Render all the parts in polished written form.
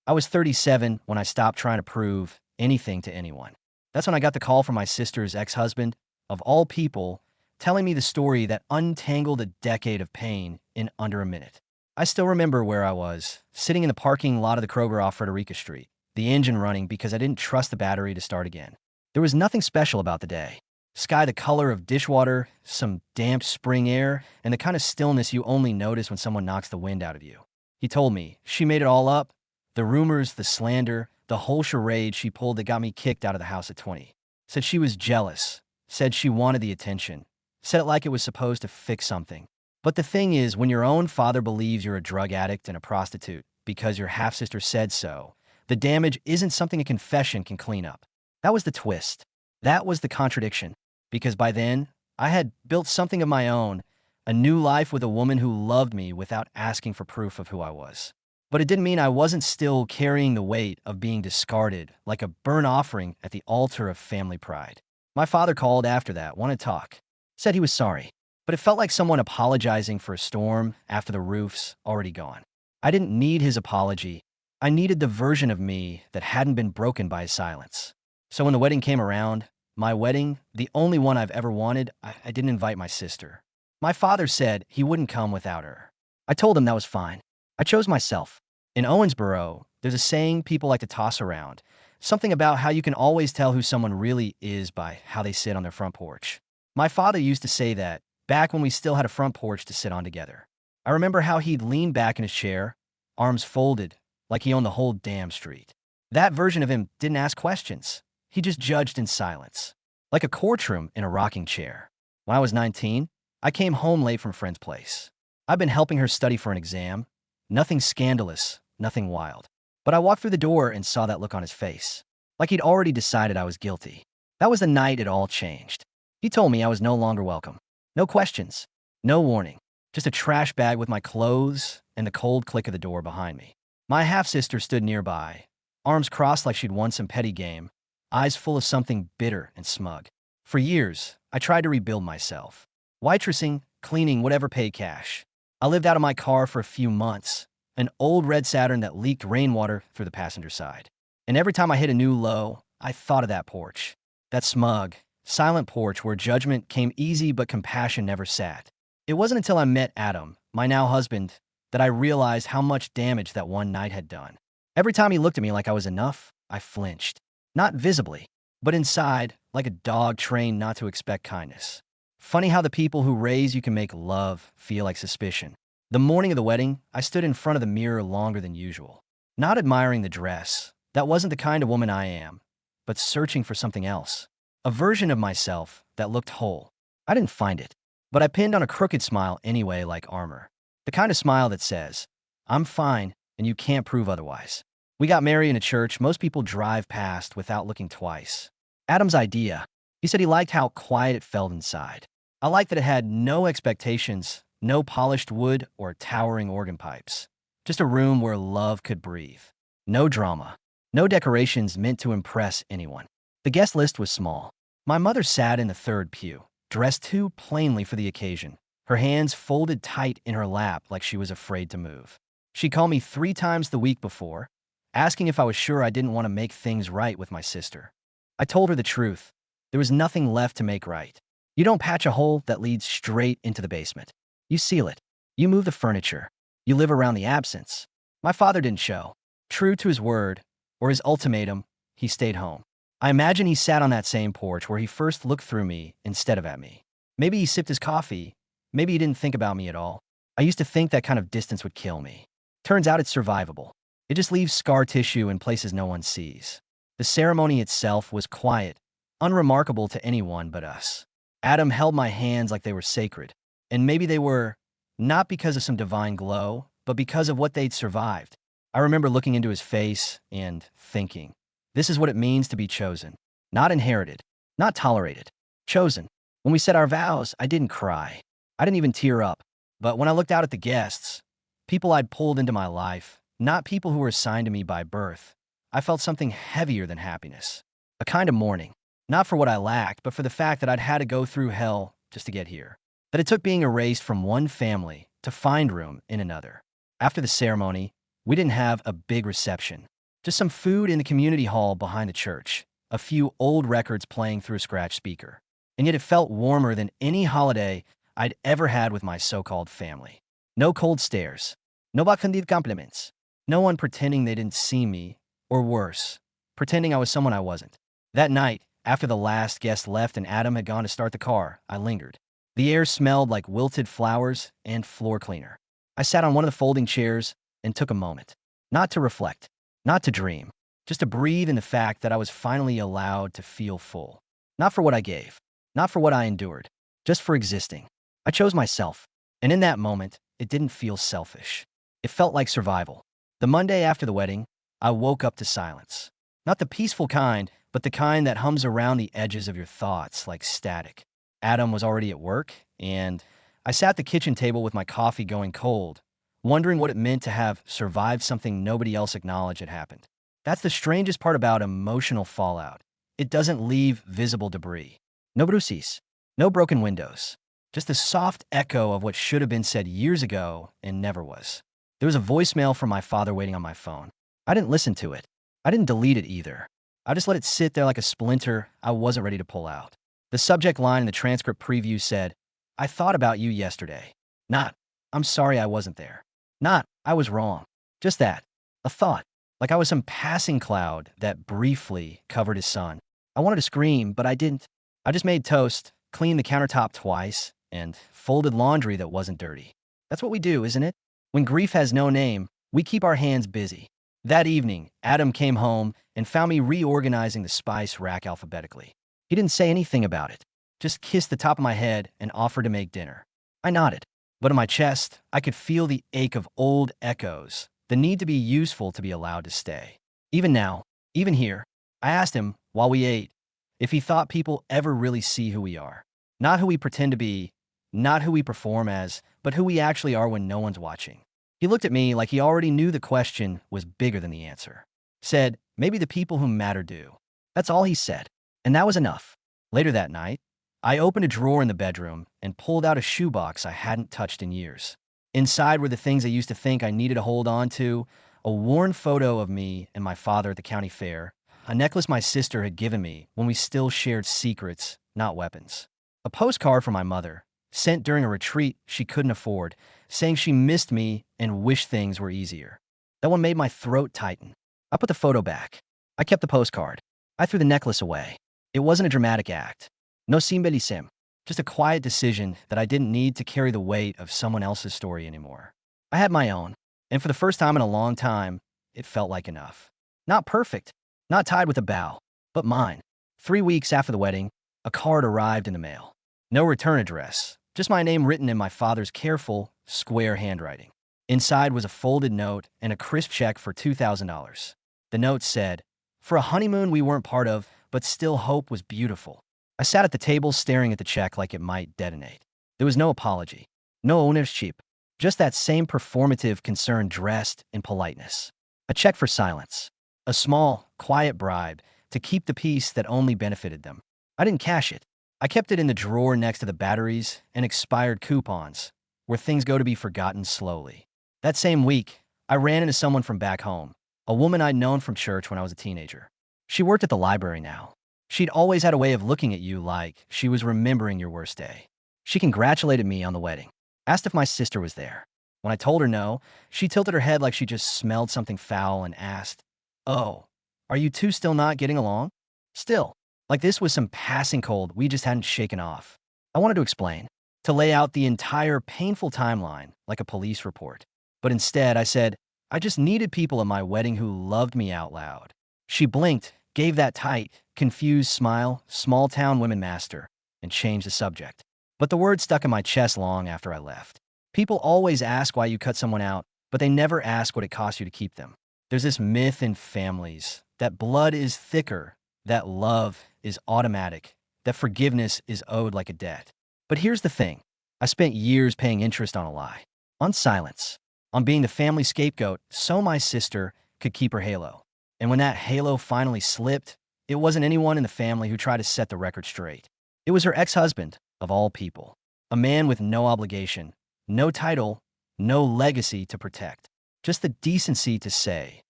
I was 37 when I stopped trying to prove anything to anyone. That's when I got the call from my sister's ex-husband, of all people, telling me the story that untangled a decade of pain in under a minute. I still remember where I was, sitting in the parking lot of the Kroger off Frederica Street, the engine running because I didn't trust the battery to start again. There was nothing special about the day. Sky the color of dishwater, some damp spring air, and the kind of stillness you only notice when someone knocks the wind out of you. He told me she made it all up, the rumors, the slander, the whole charade she pulled that got me kicked out of the house at 20. Said she was jealous, said she wanted the attention, said it like it was supposed to fix something. But the thing is, when your own father believes you're a drug addict and a prostitute because your half-sister said so, the damage isn't something a confession can clean up. That was the twist. That was the contradiction. Because by then, I had built something of my own, a new life with a woman who loved me without asking for proof of who I was. But it didn't mean I wasn't still carrying the weight of being discarded like a burnt offering at the altar of family pride. My father called after that, wanted to talk. Said he was sorry, but it felt like someone apologizing for a storm after the roof's already gone. I didn't need his apology. I needed the version of me that hadn't been broken by his silence. So when the wedding came around, my wedding, the only one I've ever wanted, I didn't invite my sister. My father said he wouldn't come without her. I told him that was fine. I chose myself. In Owensboro, there's a saying people like to toss around, something about how you can always tell who someone really is by how they sit on their front porch. My father used to say that back when we still had a front porch to sit on together. I remember how he'd lean back in his chair, arms folded, like he owned the whole damn street. That version of him didn't ask questions. He just judged in silence, like a courtroom in a rocking chair. When I was 19, I came home late from a friend's place. I'd been helping her study for an exam. Nothing scandalous, nothing wild. But I walked through the door and saw that look on his face, like he'd already decided I was guilty. That was the night it all changed. He told me I was no longer welcome. No questions, no warning, just a trash bag with my clothes and the cold click of the door behind me. My half-sister stood nearby, arms crossed like she'd won some petty game, eyes full of something bitter and smug. For years, I tried to rebuild myself. Waitressing, cleaning, whatever paid cash. I lived out of my car for a few months, an old red Saturn that leaked rainwater through the passenger side. And every time I hit a new low, I thought of that porch. That smug, silent porch where judgment came easy but compassion never sat. It wasn't until I met Adam, my now husband, that I realized how much damage that one night had done. Every time he looked at me like I was enough, I flinched. Not visibly, but inside, like a dog trained not to expect kindness. Funny how the people who raise you can make love feel like suspicion. The morning of the wedding, I stood in front of the mirror longer than usual. Not admiring the dress. That wasn't the kind of woman I am, but searching for something else. A version of myself that looked whole. I didn't find it, but I pinned on a crooked smile anyway like armor. The kind of smile that says, I'm fine and you can't prove otherwise. We got married in a church most people drive past without looking twice. Adam's idea. He said he liked how quiet it felt inside. I liked that it had no expectations, no polished wood or towering organ pipes. Just a room where love could breathe. No drama. No decorations meant to impress anyone. The guest list was small. My mother sat in the third pew, dressed too plainly for the occasion, her hands folded tight in her lap like she was afraid to move. She called me 3 times the week before, asking if I was sure I didn't want to make things right with my sister. I told her the truth. There was nothing left to make right. You don't patch a hole that leads straight into the basement. You seal it. You move the furniture. You live around the absence. My father didn't show. True to his word, or his ultimatum, he stayed home. I imagine he sat on that same porch where he first looked through me instead of at me. Maybe he sipped his coffee. Maybe he didn't think about me at all. I used to think that kind of distance would kill me. Turns out it's survivable. It just leaves scar tissue in places no one sees. The ceremony itself was quiet, unremarkable to anyone but us. Adam held my hands like they were sacred, and maybe they were, not because of some divine glow, but because of what they'd survived. I remember looking into his face and thinking, this is what it means to be chosen. Not inherited, not tolerated, chosen. When we said our vows, I didn't cry. I didn't even tear up. But when I looked out at the guests, people I'd pulled into my life, not people who were assigned to me by birth, I felt something heavier than happiness. A kind of mourning. Not for what I lacked, but for the fact that I'd had to go through hell just to get here. That it took being erased from one family to find room in another. After the ceremony, we didn't have a big reception. Just some food in the community hall behind the church, a few old records playing through a scratch speaker. And yet it felt warmer than any holiday I'd ever had with my so-called family. No cold stares, no backhanded compliments, no one pretending they didn't see me, or worse, pretending I was someone I wasn't. That night, after the last guest left and Adam had gone to start the car, I lingered. The air smelled like wilted flowers and floor cleaner. I sat on one of the folding chairs and took a moment. Not to reflect, not to dream, just to breathe in the fact that I was finally allowed to feel full. Not for what I gave, not for what I endured, just for existing. I chose myself, and in that moment, it didn't feel selfish. It felt like survival. The Monday after the wedding, I woke up to silence. Not the peaceful kind, but the kind that hums around the edges of your thoughts like static. Adam was already at work, and I sat at the kitchen table with my coffee going cold, wondering what it meant to have survived something nobody else acknowledged had happened. That's the strangest part about emotional fallout. It doesn't leave visible debris. No bruises, no broken windows, just the soft echo of what should have been said years ago and never was. There was a voicemail from my father waiting on my phone. I didn't listen to it. I didn't delete it either. I just let it sit there like a splinter I wasn't ready to pull out. The subject line in the transcript preview said, "I thought about you yesterday." Not, "I'm sorry I wasn't there." Not, "I was wrong." Just that. A thought. Like I was some passing cloud that briefly covered his sun. I wanted to scream, but I didn't. I just made toast, cleaned the countertop twice, and folded laundry that wasn't dirty. That's what we do, isn't it? When grief has no name, we keep our hands busy. That evening, Adam came home and found me reorganizing the spice rack alphabetically. He didn't say anything about it, just kissed the top of my head and offered to make dinner. I nodded, but in my chest, I could feel the ache of old echoes, the need to be useful to be allowed to stay. Even now, even here, I asked him, while we ate, if he thought people ever really see who we are. Not who we pretend to be, not who we perform as, but who we actually are when no one's watching. He looked at me like he already knew the question was bigger than the answer. Said, "Maybe the people who matter do." That's all he said, and that was enough. Later that night, I opened a drawer in the bedroom and pulled out a shoebox I hadn't touched in years. Inside were the things I used to think I needed to hold on to: a worn photo of me and my father at the county fair, a necklace my sister had given me when we still shared secrets, not weapons, a postcard from my mother, sent during a retreat she couldn't afford, saying she missed me and wished things were easier. That one made my throat tighten. I put the photo back. I kept the postcard. I threw the necklace away. It wasn't a dramatic act. No symbolism. Just a quiet decision that I didn't need to carry the weight of someone else's story anymore. I had my own, and for the first time in a long time, it felt like enough. Not perfect, not tied with a bow, but mine. 3 weeks after the wedding, a card arrived in the mail. No return address, just my name written in my father's careful, square handwriting. Inside was a folded note and a crisp check for $2,000. The note said, "For a honeymoon we weren't part of, but still hope was beautiful." I sat at the table staring at the check like it might detonate. There was no apology, no ownership, just that same performative concern dressed in politeness. A check for silence. A small, quiet bribe to keep the peace that only benefited them. I didn't cash it. I kept it in the drawer next to the batteries and expired coupons, where things go to be forgotten slowly. That same week, I ran into someone from back home, a woman I'd known from church when I was a teenager. She worked at the library now. She'd always had a way of looking at you like she was remembering your worst day. She congratulated me on the wedding, asked if my sister was there. When I told her no, she tilted her head like she just smelled something foul and asked, "Oh, are you two still not getting along?" Still, like this was some passing cold we just hadn't shaken off. I wanted to explain, to lay out the entire painful timeline like a police report. But instead, I said, I just needed people at my wedding who loved me out loud. She blinked, gave that tight, confused smile, small-town women master, and changed the subject. But the word stuck in my chest long after I left. People always ask why you cut someone out, but they never ask what it cost you to keep them. There's this myth in families that blood is thicker, that love is automatic, that forgiveness is owed like a debt. But here's the thing. I spent years paying interest on a lie, on silence, on being the family scapegoat so my sister could keep her halo. And when that halo finally slipped, it wasn't anyone in the family who tried to set the record straight. It was her ex-husband, of all people. A man with no obligation, no title, no legacy to protect. Just the decency to say,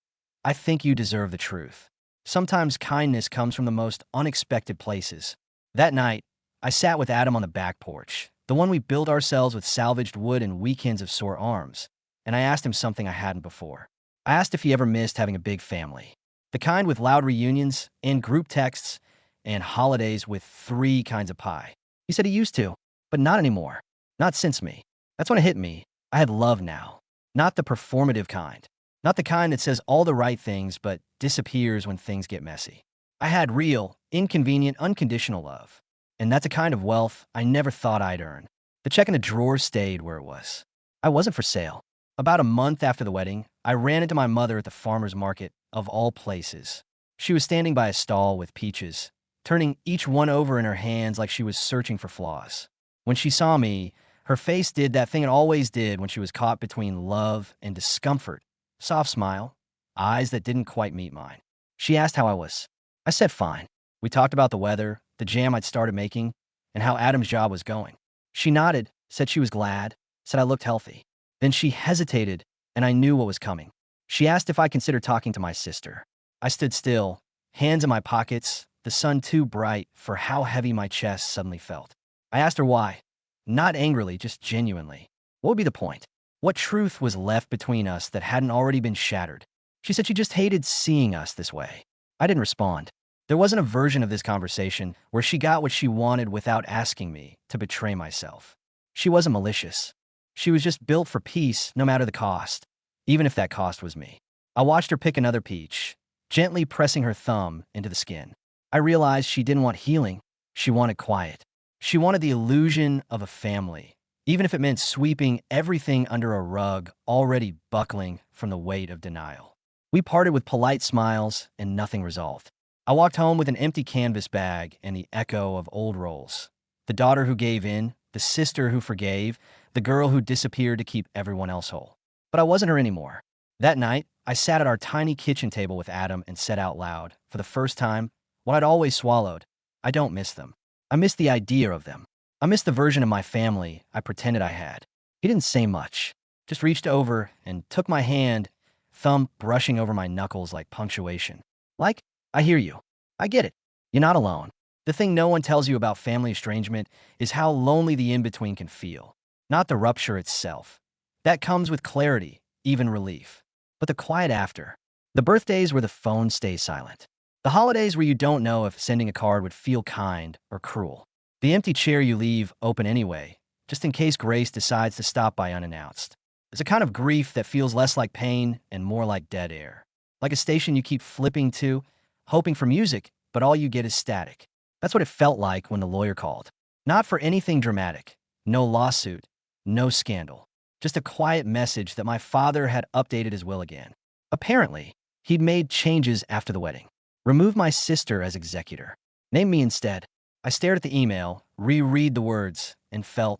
I think you deserve the truth. Sometimes kindness comes from the most unexpected places. That night, I sat with Adam on the back porch, the one we built ourselves with salvaged wood and weekends of sore arms, and I asked him something I hadn't before. I asked if he ever missed having a big family, the kind with loud reunions and group texts and holidays with 3 kinds of pie. He said he used to, but not anymore. Not since me. That's when it hit me. I had love now. Not the performative kind. Not the kind that says all the right things but disappears when things get messy. I had real, inconvenient, unconditional love. And that's a kind of wealth I never thought I'd earn. The check in the drawer stayed where it was. I wasn't for sale. About a month after the wedding, I ran into my mother at the farmer's market, of all places. She was standing by a stall with peaches, turning each one over in her hands like she was searching for flaws. When she saw me, her face did that thing it always did when she was caught between love and discomfort. Soft smile, eyes that didn't quite meet mine. She asked how I was. I said fine. We talked about the weather, the jam I'd started making, and how Adam's job was going. She nodded, said she was glad, said I looked healthy. Then she hesitated, and I knew what was coming. She asked if I considered talking to my sister. I stood still, hands in my pockets, the sun too bright for how heavy my chest suddenly felt. I asked her why. Not angrily, just genuinely. What would be the point? What truth was left between us that hadn't already been shattered? She said she just hated seeing us this way. I didn't respond. There wasn't a version of this conversation where she got what she wanted without asking me to betray myself. She wasn't malicious. She was just built for peace no matter the cost, even if that cost was me. I watched her pick another peach, gently pressing her thumb into the skin. I realized she didn't want healing. She wanted quiet. She wanted the illusion of a family, even if it meant sweeping everything under a rug already buckling from the weight of denial. We parted with polite smiles and nothing resolved. I walked home with an empty canvas bag and the echo of old roles. The daughter who gave in, the sister who forgave, the girl who disappeared to keep everyone else whole. But I wasn't her anymore. That night, I sat at our tiny kitchen table with Adam and said out loud, for the first time, what I'd always swallowed: I don't miss them. I miss the idea of them. I miss the version of my family I pretended I had. He didn't say much, just reached over and took my hand, thumb brushing over my knuckles like punctuation. Like, I hear you. I get it. You're not alone. The thing no one tells you about family estrangement is how lonely the in-between can feel. Not the rupture itself. That comes with clarity, even relief. But the quiet after. The birthdays where the phone stays silent. The holidays where you don't know if sending a card would feel kind or cruel. The empty chair you leave open anyway, just in case Grace decides to stop by unannounced. There's a kind of grief that feels less like pain and more like dead air. Like a station you keep flipping to, hoping for music, but all you get is static. That's what it felt like when the lawyer called. Not for anything dramatic. No lawsuit. No scandal. Just a quiet message that my father had updated his will again. Apparently, he'd made changes after the wedding. Removed my sister as executor. Named me instead. I stared at the email, reread the words, and felt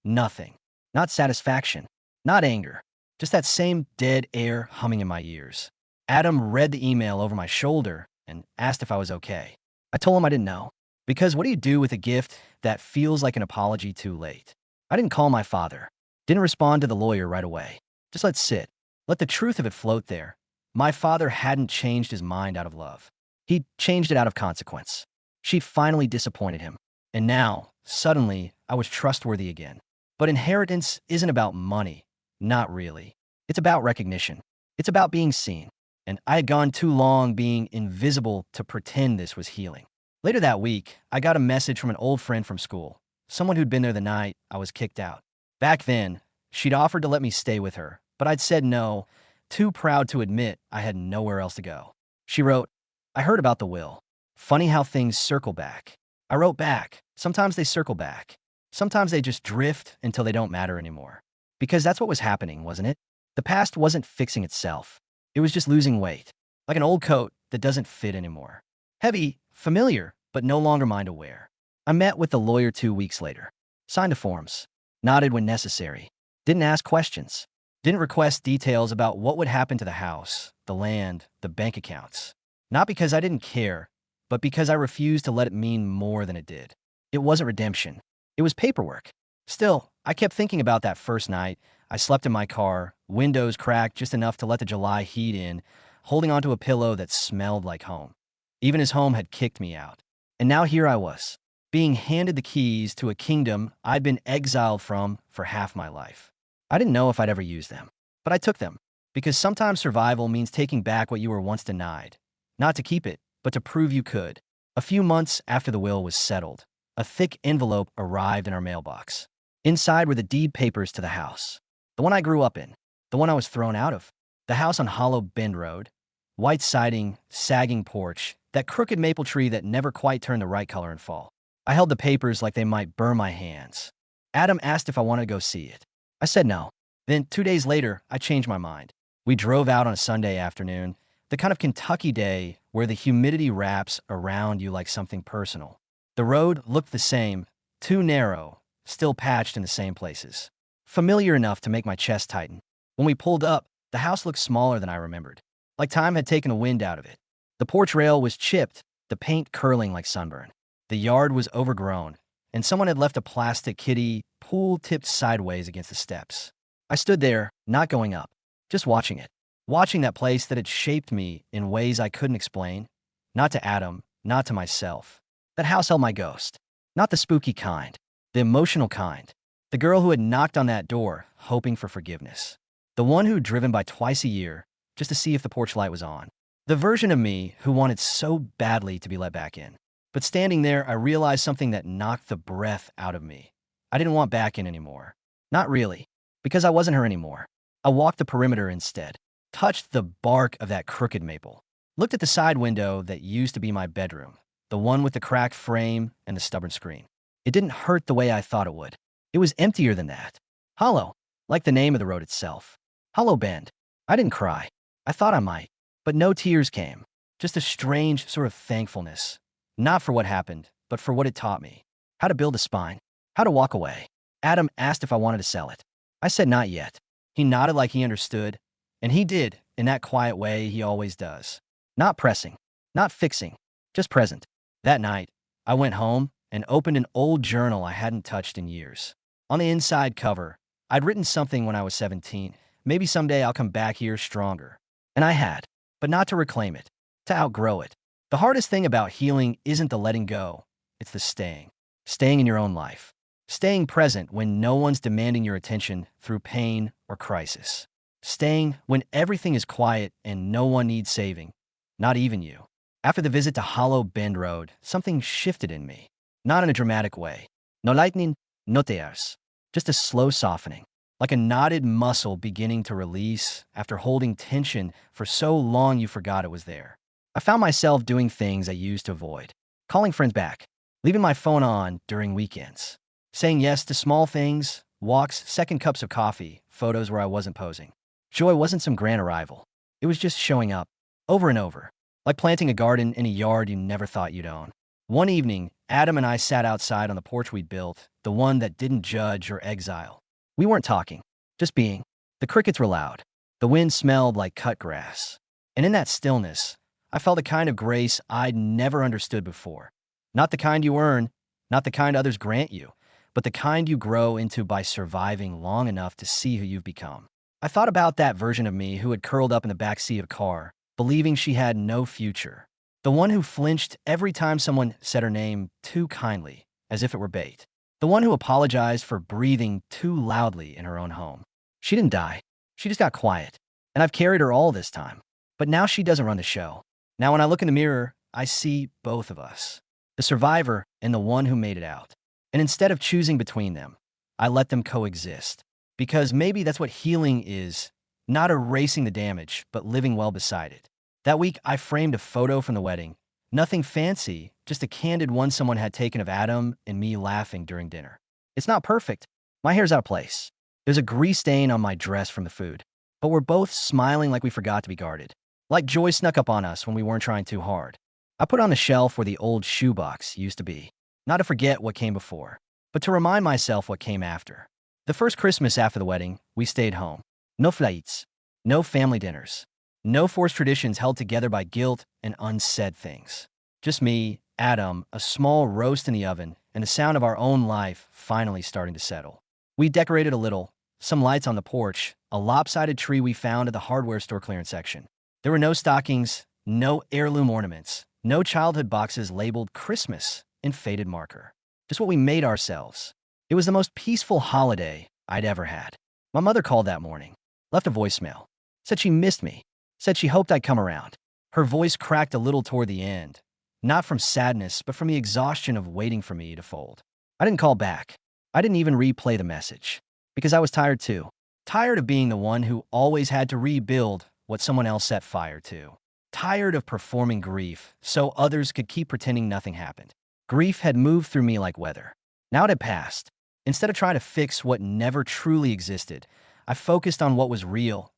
nothing. Not satisfaction. Not anger. Just that same dead air humming in my ears. Adam read the email over my shoulder and asked if I was okay. I told him I didn't know. Because what do you do with a gift that feels like an apology too late? I didn't call my father. Didn't respond to the lawyer right away. Just let it sit. Let the truth of it float there. My father hadn't changed his mind out of love. He'd changed it out of consequence. She'd finally disappointed him. And now, suddenly, I was trustworthy again. But inheritance isn't about money. Not really. It's about recognition. It's about being seen. And I had gone too long being invisible to pretend this was healing. Later that week, I got a message from an old friend from school, someone who'd been there the night I was kicked out. Back then, she'd offered to let me stay with her, but I'd said no, too proud to admit I had nowhere else to go. She wrote, I heard about the will. Funny how things circle back. I wrote back. Sometimes they circle back. Sometimes they just drift until they don't matter anymore. Because that's what was happening, wasn't it? The past wasn't fixing itself. It was just losing weight. Like an old coat that doesn't fit anymore. Heavy, familiar, but no longer mine to wear. I met with the lawyer 2 weeks later. Signed the forms. Nodded when necessary. Didn't ask questions. Didn't request details about what would happen to the house, the land, the bank accounts. Not because I didn't care, but because I refused to let it mean more than it did. It wasn't redemption. It was paperwork. Still, I kept thinking about that first night. I slept in my car, windows cracked just enough to let the July heat in, holding onto a pillow that smelled like home. Even his home had kicked me out. And now here I was, being handed the keys to a kingdom I'd been exiled from for half my life. I didn't know if I'd ever use them, but I took them, because sometimes survival means taking back what you were once denied, not to keep it, but to prove you could. A few months after the will was settled, a thick envelope arrived in our mailbox. Inside were the deed papers to the house. The one I grew up in. The one I was thrown out of. The house on Hollow Bend Road. White siding, sagging porch, that crooked maple tree that never quite turned the right color in fall. I held the papers like they might burn my hands. Adam asked if I wanted to go see it. I said no. Then, 2 days later, I changed my mind. We drove out on a Sunday afternoon, the kind of Kentucky day where the humidity wraps around you like something personal. The road looked the same, too narrow, still patched in the same places. Familiar enough to make my chest tighten. When we pulled up, the house looked smaller than I remembered, like time had taken the wind out of it. The porch rail was chipped, the paint curling like sunburn. The yard was overgrown, and someone had left a plastic kiddie pool tipped sideways against the steps. I stood there, not going up, just watching it. Watching that place that had shaped me in ways I couldn't explain. Not to Adam, not to myself. That house held my ghost. Not the spooky kind, the emotional kind. The girl who had knocked on that door, hoping for forgiveness. The one who'd driven by twice a year, just to see if the porch light was on. The version of me who wanted so badly to be let back in. But standing there, I realized something that knocked the breath out of me. I didn't want back in anymore. Not really, because I wasn't her anymore. I walked the perimeter instead. Touched the bark of that crooked maple. Looked at the side window that used to be my bedroom, the one with the cracked frame and the stubborn screen. It didn't hurt the way I thought it would. It was emptier than that. Hollow, like the name of the road itself. Hollow Bend. I didn't cry. I thought I might, but no tears came. Just a strange sort of thankfulness. Not for what happened, but for what it taught me. How to build a spine. How to walk away. Adam asked if I wanted to sell it. I said not yet. He nodded like he understood. And he did, in that quiet way he always does. Not pressing, not fixing, just present. That night, I went home and opened an old journal I hadn't touched in years. On the inside cover, I'd written something when I was 17. Maybe someday I'll come back here stronger. And I had, but not to reclaim it, to outgrow it. The hardest thing about healing isn't the letting go, it's the staying. Staying in your own life. Staying present when no one's demanding your attention through pain or crisis. Staying when everything is quiet and no one needs saving, not even you. After the visit to Hollow Bend Road, something shifted in me. Not in a dramatic way. No lightning, no tears. Just a slow softening, like a knotted muscle beginning to release after holding tension for so long you forgot it was there. I found myself doing things I used to avoid. Calling friends back, leaving my phone on during weekends. Saying yes to small things, walks, second cups of coffee, photos where I wasn't posing. Joy wasn't some grand arrival. It was just showing up, over and over, like planting a garden in a yard you never thought you'd own. One evening, Adam and I sat outside on the porch we'd built, the one that didn't judge or exile. We weren't talking, just being. The crickets were loud. The wind smelled like cut grass. And in that stillness, I felt a kind of grace I'd never understood before. Not the kind you earn, not the kind others grant you, but the kind you grow into by surviving long enough to see who you've become. I thought about that version of me who had curled up in the backseat of a car, believing she had no future. The one who flinched every time someone said her name too kindly, as if it were bait. The one who apologized for breathing too loudly in her own home. She didn't die. She just got quiet. And I've carried her all this time. But now she doesn't run the show. Now when I look in the mirror, I see both of us. The survivor and the one who made it out. And instead of choosing between them, I let them coexist. Because maybe that's what healing is, not erasing the damage, but living well beside it. That week, I framed a photo from the wedding. Nothing fancy, just a candid one someone had taken of Adam and me laughing during dinner. It's not perfect. My hair's out of place. There's a grease stain on my dress from the food. But we're both smiling like we forgot to be guarded. Like joy snuck up on us when we weren't trying too hard. I put on the shelf where the old shoebox used to be. Not to forget what came before, but to remind myself what came after. The first Christmas after the wedding, we stayed home. No flights, no family dinners, no forced traditions held together by guilt and unsaid things. Just me, Adam, a small roast in the oven, and the sound of our own life finally starting to settle. We decorated a little, some lights on the porch, a lopsided tree we found at the hardware store clearance section. There were no stockings, no heirloom ornaments, no childhood boxes labeled Christmas in faded marker. Just what we made ourselves. It was the most peaceful holiday I'd ever had. My mother called that morning, left a voicemail, said she missed me, said she hoped I'd come around. Her voice cracked a little toward the end, not from sadness, but from the exhaustion of waiting for me to fold. I didn't call back. I didn't even replay the message, because I was tired too. Tired of being the one who always had to rebuild what someone else set fire to. Tired of performing grief so others could keep pretending nothing happened. Grief had moved through me like weather. Now it had passed. Instead of trying to fix what never truly existed, I focused on what was real.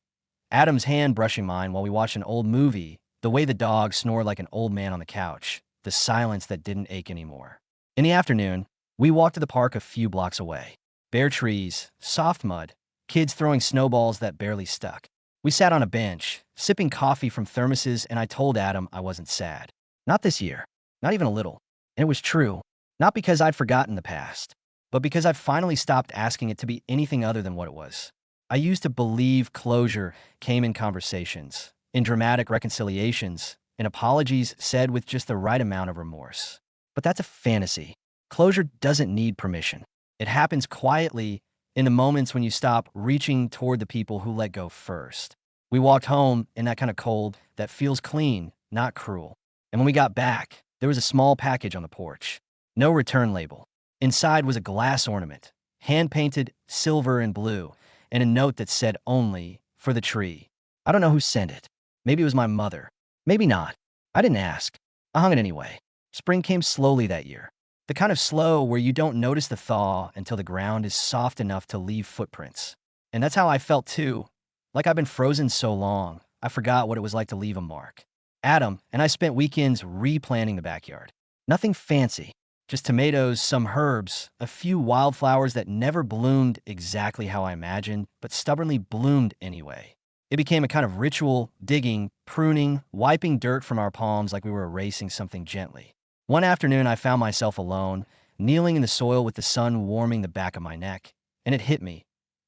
Adam's hand brushing mine while we watched an old movie, the way the dog snored like an old man on the couch, the silence that didn't ache anymore. In the afternoon, we walked to the park a few blocks away. Bare trees, soft mud, kids throwing snowballs that barely stuck. We sat on a bench, sipping coffee from thermoses, and I told Adam I wasn't sad. Not this year. Not even a little. And it was true. Not because I'd forgotten the past, but because I've finally stopped asking it to be anything other than what it was. I used to believe closure came in conversations, in dramatic reconciliations, in apologies said with just the right amount of remorse. But that's a fantasy. Closure doesn't need permission. It happens quietly in the moments when you stop reaching toward the people who let go first. We walked home in that kind of cold that feels clean, not cruel. And when we got back, there was a small package on the porch. No return label. Inside was a glass ornament, hand-painted silver and blue, and a note that said only for the tree. I don't know who sent it. Maybe it was my mother. Maybe not. I didn't ask. I hung it anyway. Spring came slowly that year. The kind of slow where you don't notice the thaw until the ground is soft enough to leave footprints. And that's how I felt too. Like I've been frozen so long, I forgot what it was like to leave a mark. Adam and I spent weekends replanting the backyard. Nothing fancy, just tomatoes, some herbs, a few wildflowers that never bloomed exactly how I imagined, but stubbornly bloomed anyway. It became a kind of ritual, digging, pruning, wiping dirt from our palms like we were erasing something gently. One afternoon, I found myself alone, kneeling in the soil with the sun warming the back of my neck, and it hit me.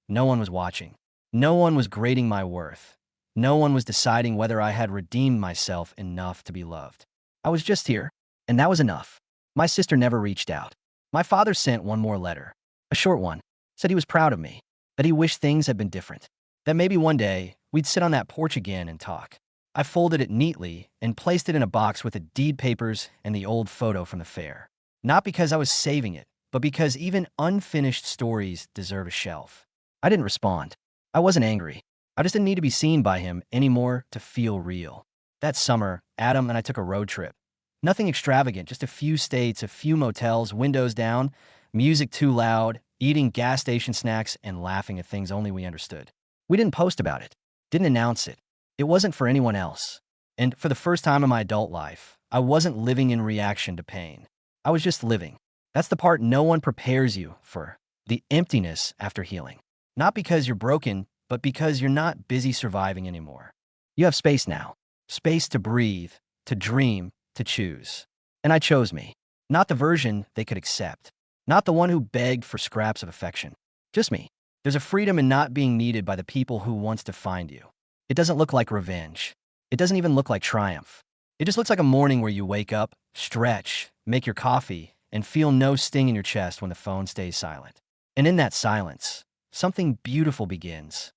No one was watching. No one was grading my worth. No one was deciding whether I had redeemed myself enough to be loved. I was just here, and that was enough. My sister never reached out. My father sent one more letter, a short one, said he was proud of me, that he wished things had been different, that maybe one day we'd sit on that porch again and talk. I folded it neatly and placed it in a box with the deed papers and the old photo from the fair. Not because I was saving it, but because even unfinished stories deserve a shelf. I didn't respond. I wasn't angry. I just didn't need to be seen by him anymore to feel real. That summer, Adam and I took a road trip. Nothing extravagant, just a few states, a few motels, windows down, music too loud, eating gas station snacks, and laughing at things only we understood. We didn't post about it, didn't announce it. It wasn't for anyone else. And for the first time in my adult life, I wasn't living in reaction to pain. I was just living. That's the part no one prepares you for, the emptiness after healing. Not because you're broken, but because you're not busy surviving anymore. You have space now. Space to breathe, to dream, to choose. And I chose me. Not the version they could accept. Not the one who begged for scraps of affection. Just me. There's a freedom in not being needed by the people who once defined you. It doesn't look like revenge. It doesn't even look like triumph. It just looks like a morning where you wake up, stretch, make your coffee, and feel no sting in your chest when the phone stays silent. And in that silence, something beautiful begins.